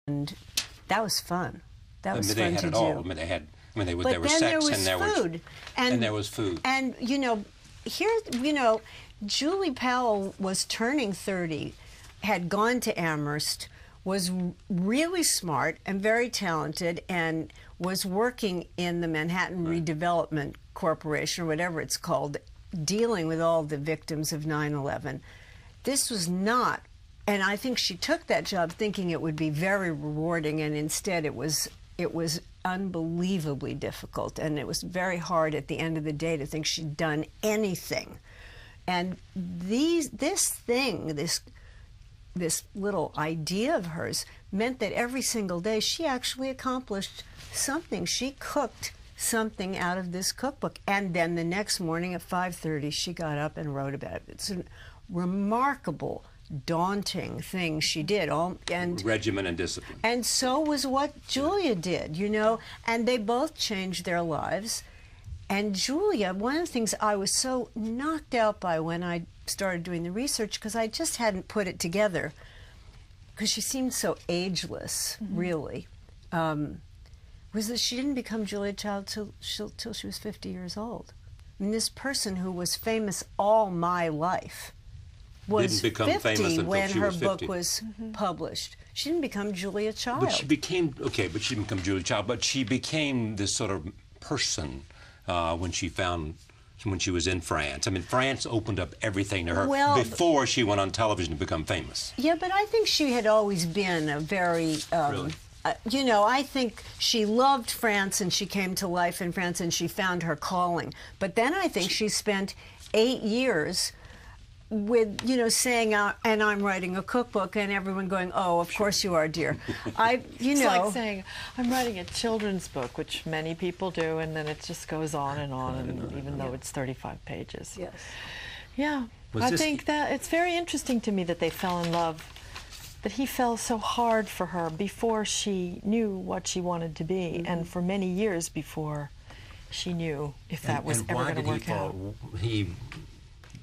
And that was fun. That was they fun had to it do. all. I mean, they had. I mean, there was sex and there was food. And there was food. And you know, here, you know, Julie Powell was turning 30, had gone to Amherst, was really smart and very talented, and was working in the Manhattan Redevelopment Corporation, or whatever it's called, dealing with all the victims of 9/11. This was not, and I think she took that job thinking it would be very rewarding, and instead it was unbelievably difficult, and it was very hard at the end of the day to think she'd done anything. And this little idea of hers meant that every single day she actually accomplished something. She cooked something out of this cookbook, and then the next morning at 5:30 she got up and wrote about it. It's a remarkable, daunting thing she did. And regimen and discipline. And so was what Julia did, you know, and they both changed their lives. And Julia, one of the things I was so knocked out by when I started doing the research, because I just hadn't put it together, because she seemed so ageless, really, was that she didn't become Julia Child till she was 50 years old. I mean, this person who was famous all my life was 50 when her book was published. She didn't become Julia Child. But she became, okay, but she didn't become Julia Child, but she became this sort of person when she was in France. I mean, France opened up everything to her before she went on television to become famous. Yeah, but I think she had always been a very, really? You know, I think she loved France and she came to life in France and she found her calling. But then I think she spent 8 years with, you know, saying, and I'm writing a cookbook, and everyone going, oh, of course you are, dear. It's like saying, I'm writing a children's book, which many people do, and then it just goes on, and even though it's 35 pages. Yes. Yeah. I think that it's very interesting to me that they fell in love, that he fell so hard for her before she knew what she wanted to be, and for many years before she knew if that was ever going to work out.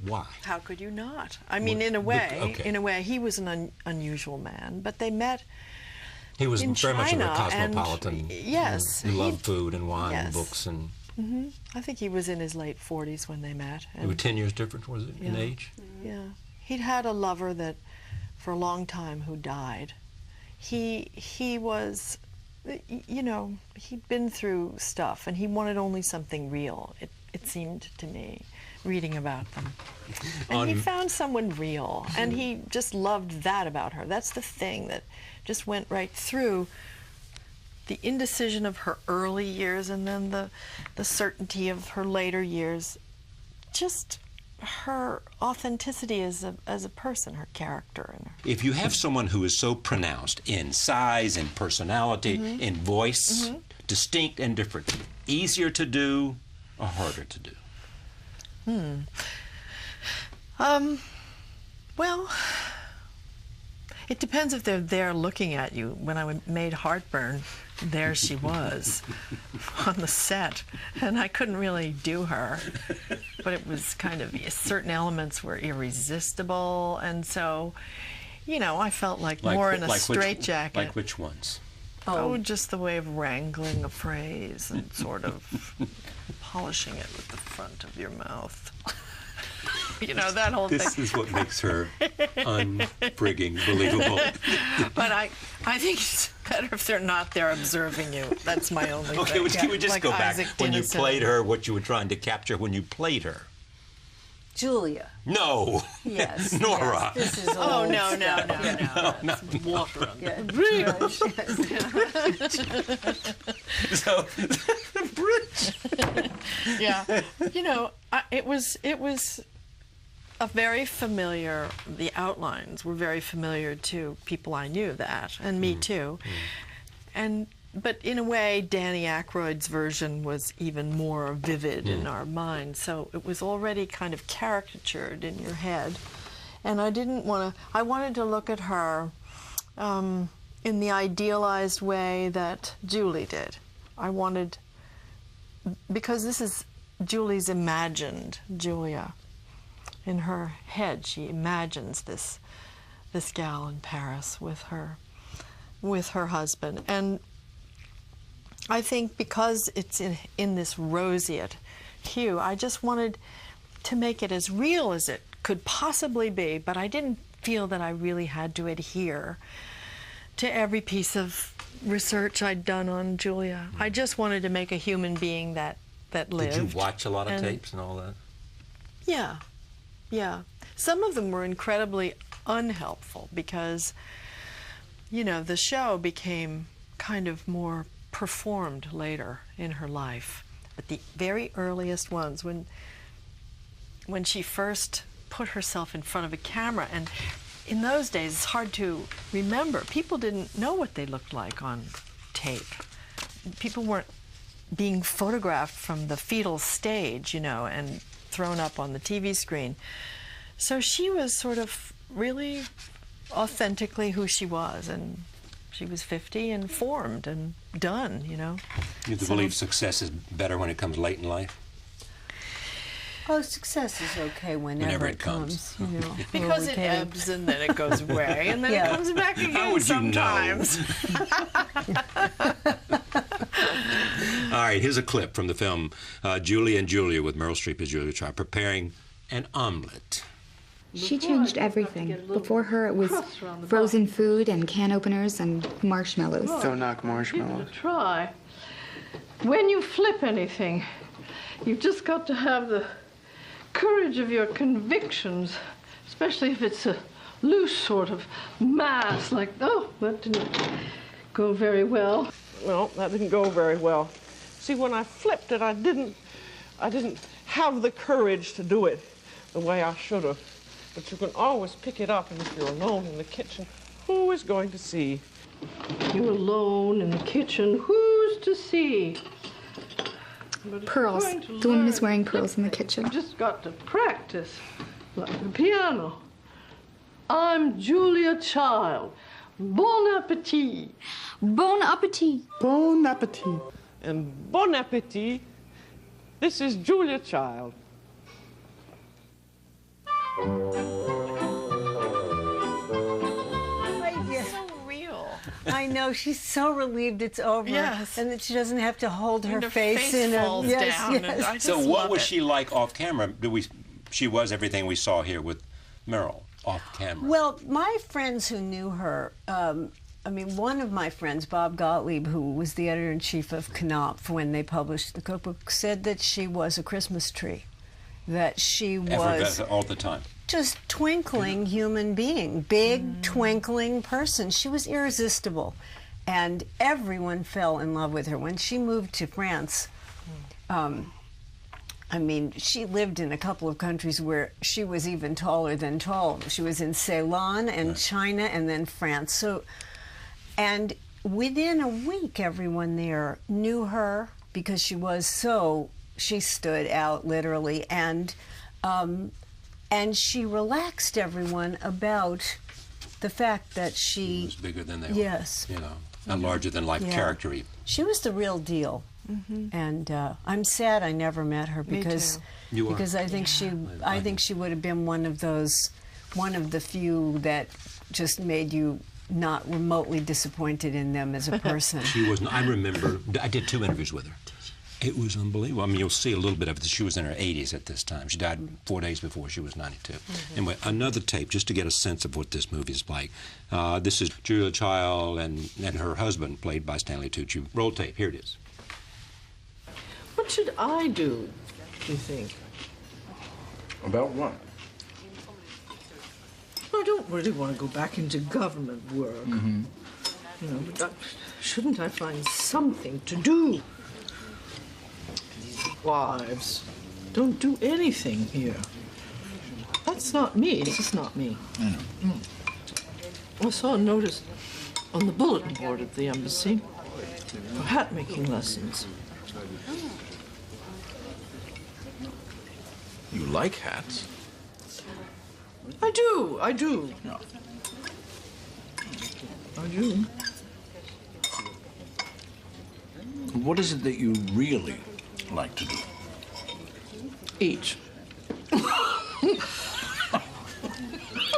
Why? How could you not? I mean, in a way, he was an unusual man, but they met. He was in very China, much of a cosmopolitan. Yes, he loved food and wine and books and. I think he was in his late 40s when they met. They were 10 years different, was it, in age? Yeah, he'd had a lover that, for a long time, who died. He was, you know, he'd been through stuff, and he wanted only something real. It seemed to me, reading about them. And he found someone real, and he just loved that about her. That's the thing that just went right through the indecision of her early years and then the certainty of her later years. Just her authenticity as a person, her character. If you have someone who is so pronounced in size, in personality, in voice, distinct and different, easier to do or harder to do? Well, it depends if they're there looking at you. When I made Heartburn, there she was on the set, and I couldn't really do her, but it was kind of, certain elements were irresistible, and so, you know, I felt like more in a straitjacket. Like which ones? Oh, just the way of wrangling a phrase and sort of polishing it with the front of your mouth. You know, that whole thing. This is what makes her unfrigging believable. But I think it's better if they're not there observing you. That's my only thing. Okay, can we just like go back Isaac when you Dennison. played her, what you were trying to capture when you played her? Julia. No. Yes. Nora. Yes, this is Oh, old no. No. Water. Yeah. Bridge. So, the bridge. Yeah. You know, it was a very familiar, the outlines were very familiar to people I knew that, and me too. But in a way, Danny Aykroyd's version was even more vivid in our minds, so it was already kind of caricatured in your head. And I didn't want to, I wanted to look at her in the idealized way that Julie did. I wanted, because this is Julie's imagined Julia. In her head, she imagines this gal in Paris with with her husband. And I think because it's in this roseate hue, I just wanted to make it as real as it could possibly be, but I didn't feel that I really had to adhere to every piece of research I'd done on Julia. I just wanted to make a human being that lived. Did you watch a lot of tapes and all that? Yeah, yeah. Some of them were incredibly unhelpful because, you know, the show became kind of more performed later in her life. But the very earliest ones, when she first put herself in front of a camera, and in those days it's hard to remember. People didn't know what they looked like on tape. People weren't being photographed from the fetal stage, you know, and thrown up on the TV screen. So she was sort of really authentically who she was, and she was 50 and formed and done, you know. You believe success is better when it comes late in life? Oh, success is okay whenever it comes. You know, because it ebbs and then it goes away and then it comes back again. How would sometimes. You know? All right, here's a clip from the film Julie and Julia with Meryl Streep as Julia Child preparing an omelet. She changed everything. Before her, it was frozen food and can openers and marshmallows. Don't knock marshmallows. Give it a try. When you flip anything, you've just got to have the courage of your convictions, especially if it's a loose sort of mass, like, oh, that didn't go very well. Well, that didn't go very well. See, when I flipped it, I didn't have the courage to do it the way I should have. But you can always pick it up, and if you're alone in the kitchen, who is going to see? You're alone in the kitchen, who's to see? Pearls. The woman is wearing pearls in the kitchen. You've just got to practice, like the piano. I'm Julia Child. Bon appetit. Bon appetit. Bon appetit. And bon appetit. This is Julia Child. So real. I know, she's so relieved it's over. Yes. And that she doesn't have to hold her Her face in falls a... down. And I just So what love was it. she like off camera? She was everything we saw here with Meryl off camera. Well, my friends who knew her, I mean, one of my friends, Bob Gottlieb, who was the editor-in-chief of Knopf when they published the cookbook, said that she was a Christmas tree, that she was... all the time. Just twinkling human being, big twinkling person. She was irresistible, and everyone fell in love with her. When she moved to France, I mean, she lived in a couple of countries where she was even taller than tall. She was in Ceylon and China and then France. So, and within a week, everyone there knew her because she was so, she stood out literally, and she relaxed everyone about the fact that she was bigger than they yes. were. You know, a larger than life character even. She was the real deal. And I'm sad I never met her because I think she would have been one of the few that just made you not remotely disappointed in them as a person. She was. I remember. I did 2 interviews with her. It was unbelievable. I mean, you'll see a little bit of it. She was in her 80s at this time. She died 4 days before she was 92. Anyway, another tape just to get a sense of what this movie is like. This is Julia Child and her husband, played by Stanley Tucci. Roll tape. Here it is. What should I do, you think? About what? I don't really want to go back into government work. You know, but shouldn't I find something to do? These wives don't do anything here. That's not me. This is not me. I know. I saw a notice on the bulletin board at the embassy for hat-making lessons. You like hats? I do. No. I do. What is it that you really like to do? Eat.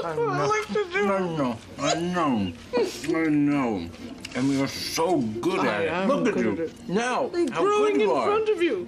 I know. And you're so good at it. am Look at good you. at it. Now, They're how growing good in you are. front of you.